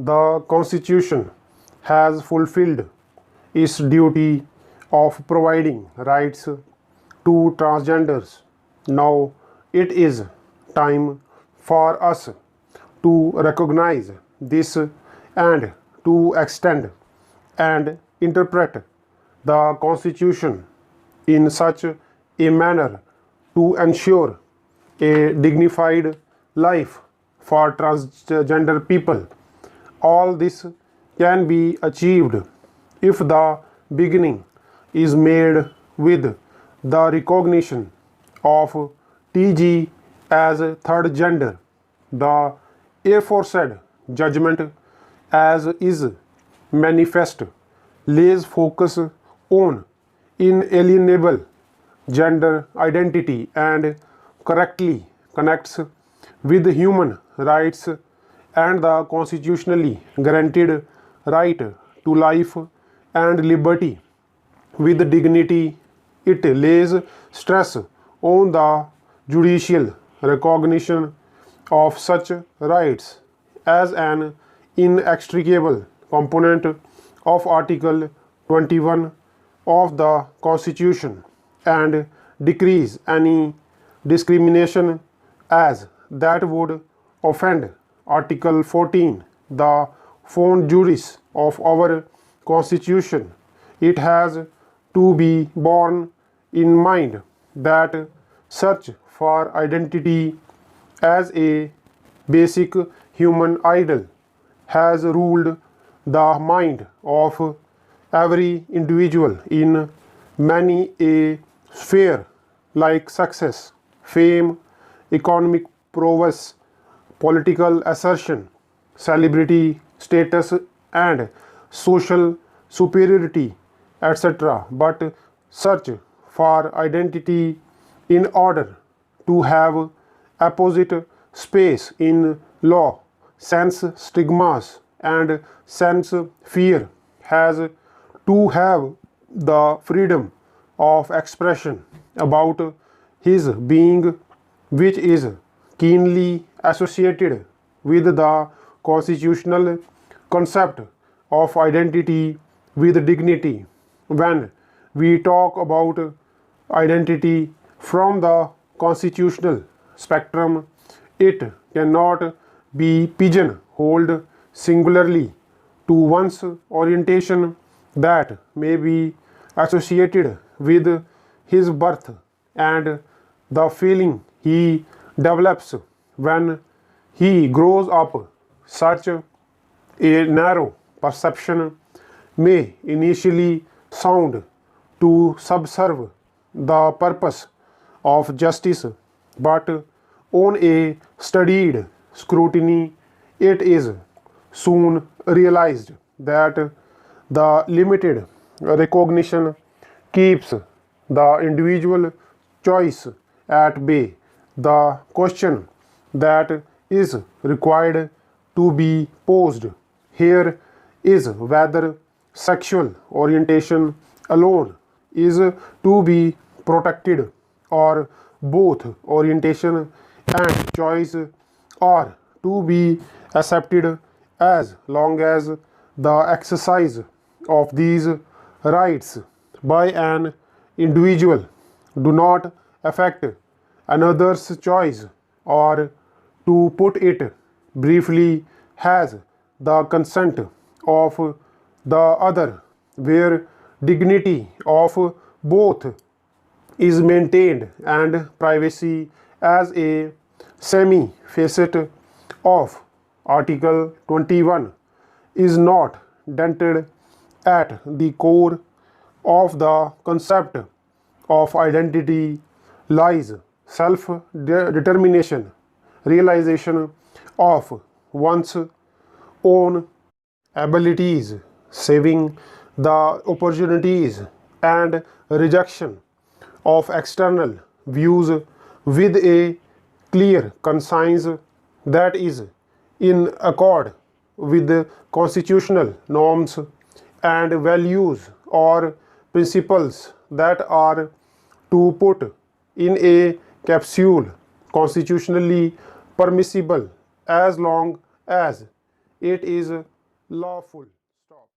the Constitution has fulfilled its duty of providing rights to transgenders. Now it is time for us to recognize this and to extend and interpret the Constitution in such a manner to ensure a dignified life for transgender people. All this can be achieved if the beginning is made with the recognition of TG as third gender. The aforesaid judgment, as is manifest, lays focus on inalienable gender identity and correctly connects with human rights and the constitutionally guaranteed right to life and liberty with dignity. It lays stress on the judicial recognition of such rights as an inextricable component of Article 21 of the Constitution and decrees any discrimination as that would offend Article 14, the fons juris of our Constitution. It has to be borne in mind that search for identity as a basic human ideal has ruled the mind of every individual in many a sphere like success, fame, economic prowess, political assertion, celebrity status, and social superiority, etc. But search for identity in order to have apposite space in law, sense stigmas, and sense fear has to have the freedom of expression about his being, which is keenly associated with the constitutional concept of identity with dignity. When we talk about identity from the constitutional spectrum, it cannot be pigeonholed singularly to one's orientation that may be associated with his birth and the feeling he develops when he grows up. Such a narrow perception may initially sound to subserve the purpose of justice, but on a studied scrutiny, it is soon realized that the limited recognition keeps the individual choice at bay. The question that is required to be posed here is whether sexual orientation alone is to be protected or both orientation and choice are to be accepted as long as the exercise of these rights by an individual do not affect another's choice, or to put it briefly, has the consent of the other, where dignity of both is maintained and privacy as a semi-facet of Article 21 is not dented at the core of the concept of identity lies self-determination, realization of one's own abilities, saving the opportunities, and rejection of external views with a clear conscience that is in accord with the constitutional norms and values or principles that are to put in a capsule constitutionally permissible as long as it is lawful. Stop.